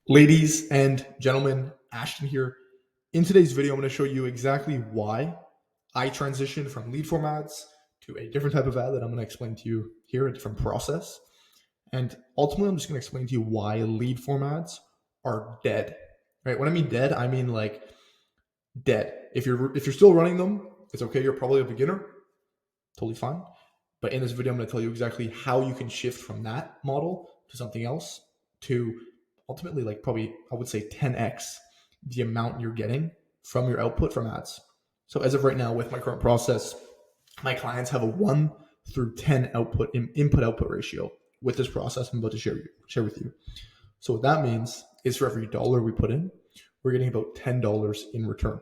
Ladies and gentlemen, Ashton here. In today's video, I'm going to show you exactly why I transitioned from lead form ads to a different type of ad that I'm going to explain to you here, a different process. And ultimately, I'm just going to explain to you why lead form ads are dead. Right? When I mean dead, I mean like dead. If you're still running them, it's okay. You're probably a beginner, totally fine. But in this video, I'm going to tell you exactly how you can shift from that model to something else to ultimately like probably I would say 10x the amount you're getting from your output from ads. So as of right now with my current process, my clients have a 1 through 10 input output ratio with this process I'm about to share with you. So what that means is for every dollar we put in, we're getting about $10 in return.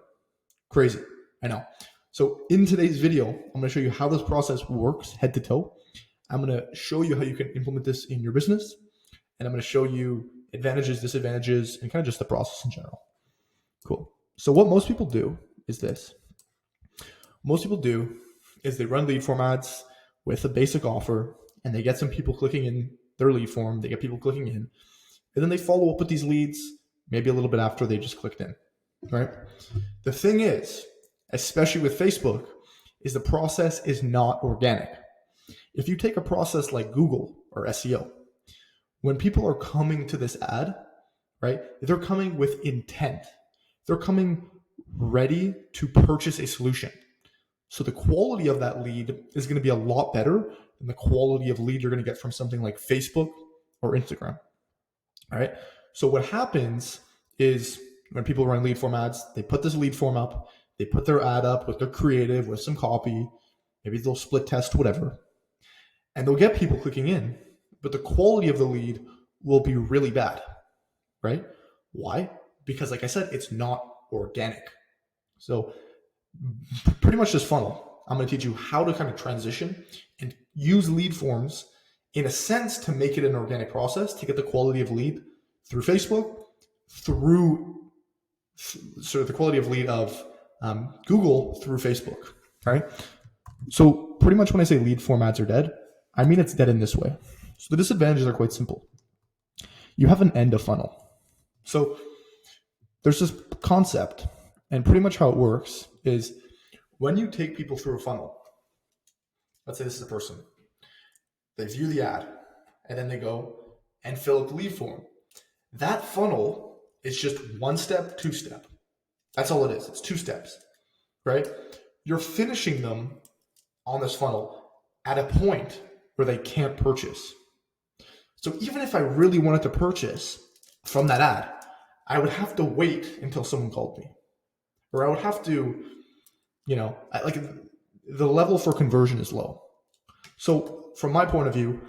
Crazy, I know. So in today's video, I'm going to show you how this process works head to toe. I'm going to show you how you can implement this in your business, and I'm going to show you advantages, disadvantages, and kind of just the process in general. Cool. So what most people do is this. Most people do is they run lead form ads with a basic offer, and they get some people clicking in their lead form. They get people clicking in, and then they follow up with these leads maybe a little bit after they just clicked in, right? The thing is, especially with Facebook, is the process is not organic. If you take a process like Google or SEO, when people are coming to this ad, right, they're coming with intent. They're coming ready to purchase a solution. So the quality of that lead is going to be a lot better than the quality of lead you're going to get from something like Facebook or Instagram. All right. So what happens is when people run lead form ads, they put this lead form up, they put their ad up with their creative, with some copy, maybe they'll split test, whatever, and they'll get people clicking in, but the quality of the lead will be really bad, right? Why? Because like I said, it's not organic. So pretty much this funnel, I'm going to teach you how to kind of transition and use lead forms in a sense to make it an organic process, to get the quality of lead through Facebook, through sort of the quality of lead of Google through Facebook, right? So pretty much when I say lead form ads are dead, I mean it's dead in this way. So the disadvantages are quite simple. You have an end of funnel. So there's this concept, and pretty much how it works is when you take people through a funnel, let's say this is a person, they view the ad, and then they go and fill out the lead form. That funnel is just one step, two step. That's all it is. It's 2 steps, right? You're finishing them on this funnel at a point where they can't purchase. So even if I really wanted to purchase from that ad, I would have to wait until someone called me, or I would have to, like the level for conversion is low. So from my point of view,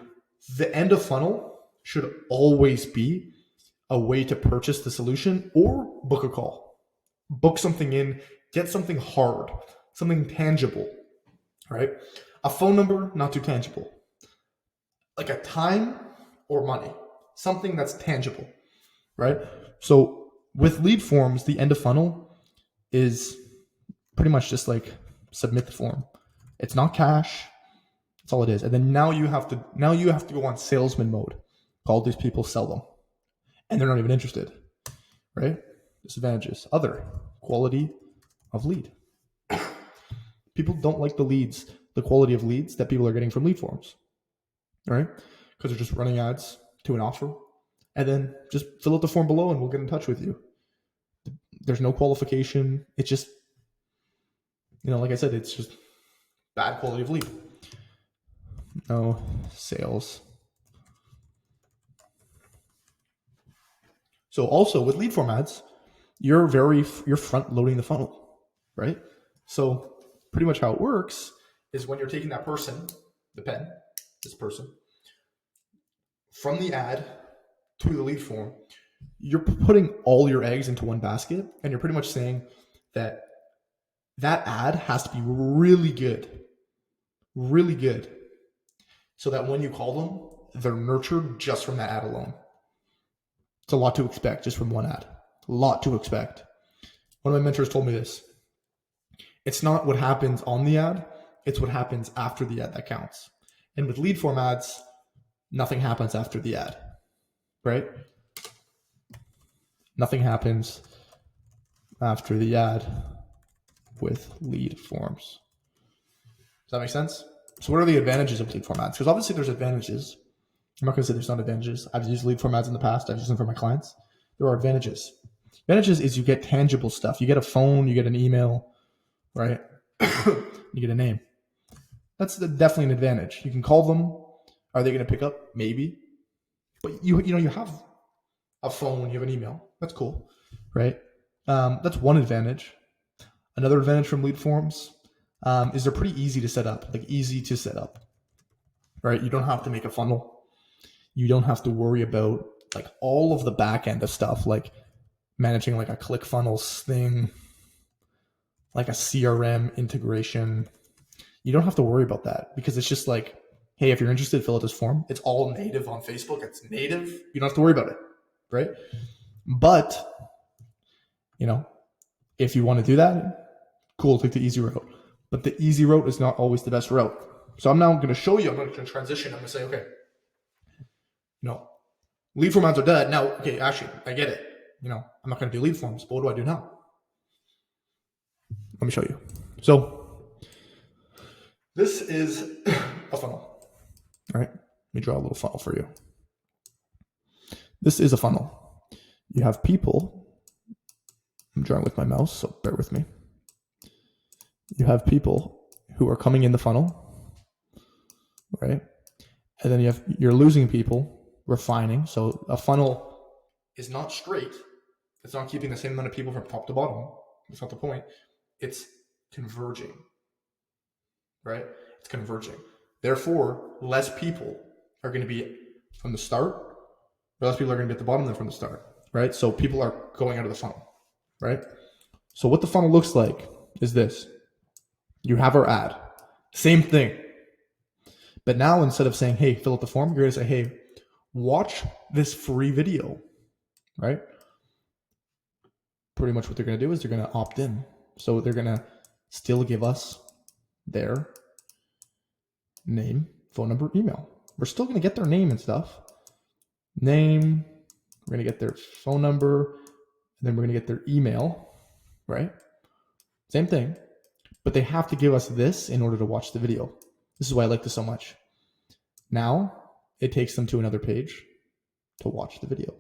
the end of funnel should always be a way to purchase the solution or book a call, book something in, get something hard, something tangible, right? A phone number, not too tangible. Like a time or money, something that's tangible, right? So with lead forms, the end of funnel is pretty much just like submit the form. It's not cash. That's all it is. And then now you have to go on salesman mode. Call these people, sell them. And they're not even interested, right? Disadvantages. Other quality of lead. People don't like the quality of leads that people are getting from lead forms, right? Because they're just running ads to an offer, and then just fill out the form below and we'll get in touch with you. There's no qualification. It's just, like I said, it's just bad quality of lead. No sales. So also with lead form ads, you're front loading the funnel, right? So pretty much how it works is when you're taking that person, this person, from the ad to the lead form, you're putting all your eggs into one basket, and you're pretty much saying that ad has to be really good, so that when you call them, they're nurtured just from that ad alone. It's a lot to expect just from one ad. A lot to expect. One of my mentors told me this. It's not what happens on the ad, it's what happens after the ad that counts. And with lead form ads, nothing happens after the ad, right? Nothing happens after the ad with lead forms. Does that make sense? So what are the advantages of lead form ads? Because obviously there's advantages. I'm not going to say there's not advantages. I've used lead form ads in the past. I've used them for my clients. There are advantages. Advantages is you get tangible stuff. You get a phone, you get an email, right? You get a name. That's definitely an advantage. You can call them. Are they going to pick up? Maybe. But you have a phone, you have an email. That's cool, right? That's one advantage. Another advantage from lead forms is they're pretty easy to set up, right? You don't have to make a funnel. You don't have to worry about like all of the back end of stuff, like managing like a ClickFunnels thing, like a CRM integration. You don't have to worry about that because it's just like, hey, if you're interested, fill out this form. It's all native on Facebook. It's native. You don't have to worry about it, right? But, if you want to do that, cool, take the easy route. But the easy route is not always the best route. So I'm now going to show you, I'm going to transition. I'm going to say, okay, lead form ads are dead. Now, okay, actually, I get it. I'm not going to do lead forms, but what do I do now? Let me show you. So this is a funnel. All right, let me draw a little funnel for you. This is a funnel. You have people. I'm drawing with my mouse, so bear with me. You have people who are coming in the funnel, right? And then you're losing people, refining. So a funnel is not straight. It's not keeping the same amount of people from top to bottom. That's not the point. It's converging, right? It's converging. Therefore, less people are going to be from the start, or less people are going to be at the bottom than from the start, right? So people are going out of the funnel, right? So what the funnel looks like is this. You have our ad. Same thing. But now instead of saying, hey, fill out the form, you're going to say, hey, watch this free video, right? Pretty much what they're going to do is they're going to opt in. So they're going to still give us their name, phone number, email. We're still going to get their name and stuff. Name, we're going to get their phone number, and then we're going to get their email, right? Same thing. But they have to give us this in order to watch the video. This is why I like this so much. Now, it takes them to another page to watch the video.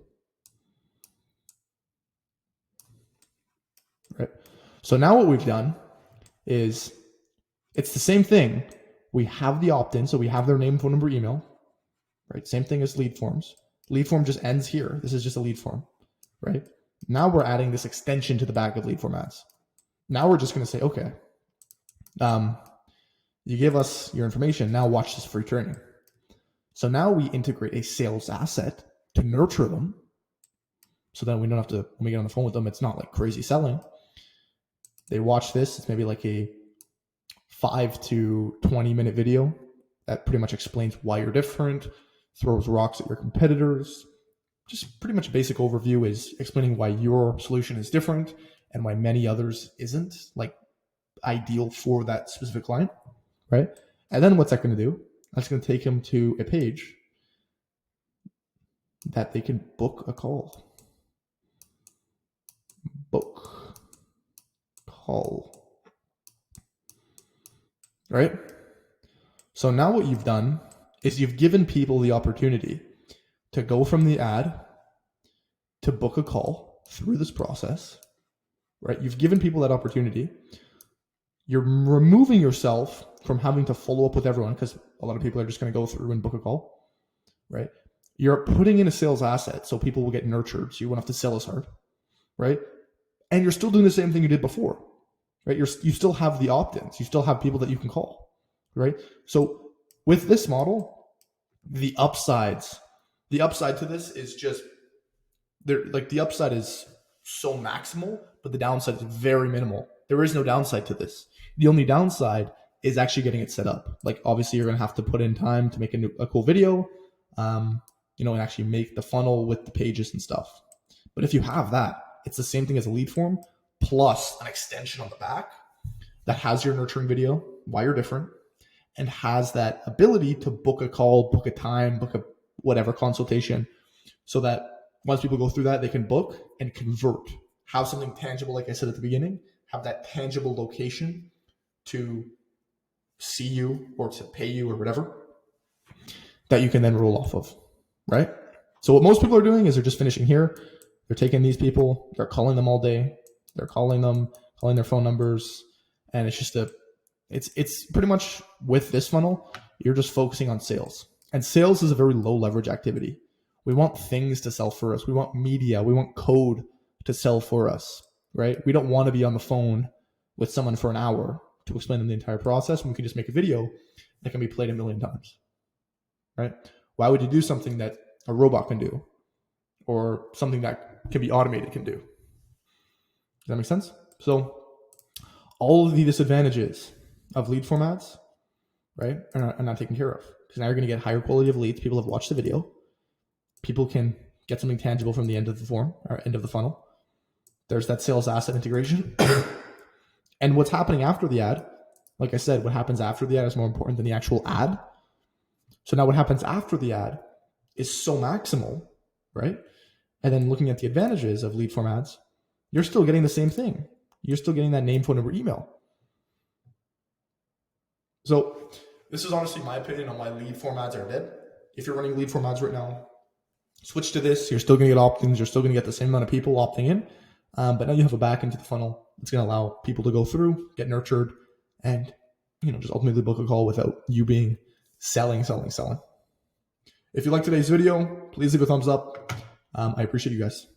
Right? So now what we've done is, it's the same thing. We have the opt-in, so we have their name, phone number, email, right? Same thing as lead forms. Lead form just ends here. This is just a lead form, right? Now we're adding this extension to the back of lead form ads. Now we're just going to say, okay, you give us your information. Now watch this free training. So now we integrate a sales asset to nurture them. So then we don't have to, when we get on the phone with them, it's not like crazy selling. They watch this. It's maybe like a 5 to 20 minute video that pretty much explains why you're different, throws rocks at your competitors. Just pretty much a basic overview is explaining why your solution is different and why many others isn't, like ideal for that specific client, right? And then what's that going to do? That's going to take them to a page that they can book a call. Book call. Right? So now what you've done is you've given people the opportunity to go from the ad to book a call through this process, right? You've given people that opportunity. You're removing yourself from having to follow up with everyone because a lot of people are just going to go through and book a call, right? You're putting in a sales asset so people will get nurtured, so you won't have to sell as hard, right? And you're still doing the same thing you did before, right? You still have the opt-ins. You still have people that you can call, right? So with this model, the upside to this is just there. Like the upside is so maximal, but the downside is very minimal. There is no downside to this. The only downside is actually getting it set up. Like obviously you're going to have to put in time to make a cool video, and actually make the funnel with the pages and stuff. But if you have that, it's the same thing as a lead form plus an extension on the back that has your nurturing video, why you're different, and has that ability to book a call, book a time, book a whatever consultation, so that once people go through that, they can book and convert, have something tangible, like I said at the beginning, have that tangible location to see you or to pay you or whatever that you can then roll off of, right? So what most people are doing is they're just finishing here. They're taking these people, they're calling them all day. They're calling them, calling their phone numbers. And it's just it's pretty much with this funnel, you're just focusing on sales. And sales is a very low leverage activity. We want things to sell for us. We want media. We want code to sell for us, right? We don't want to be on the phone with someone for an hour to explain them the entire process. And we can just make a video that can be played 1 million times, right? Why would you do something that a robot can do or something that can be automated can do? Does that make sense? So all of the disadvantages of lead form ads, right, are not taken care of, because now you're going to get higher quality of leads. People have watched the video. People can get something tangible from the end of the form or end of the funnel. There's that sales asset integration. And what's happening after the ad, like I said, what happens after the ad is more important than the actual ad. So now what happens after the ad is so maximal, right? And then looking at the advantages of lead form ads, you're still getting the same thing. You're still getting that name, phone number, email. So this is honestly my opinion on why lead form ads are dead. If you're running lead form ads right now, switch to this. You're still going to get opt-ins. You're still going to get the same amount of people opting in. But now you have a back into the funnel. It's going to allow people to go through, get nurtured, and just ultimately book a call without you being selling. If you like today's video, please leave a thumbs up. I appreciate you guys.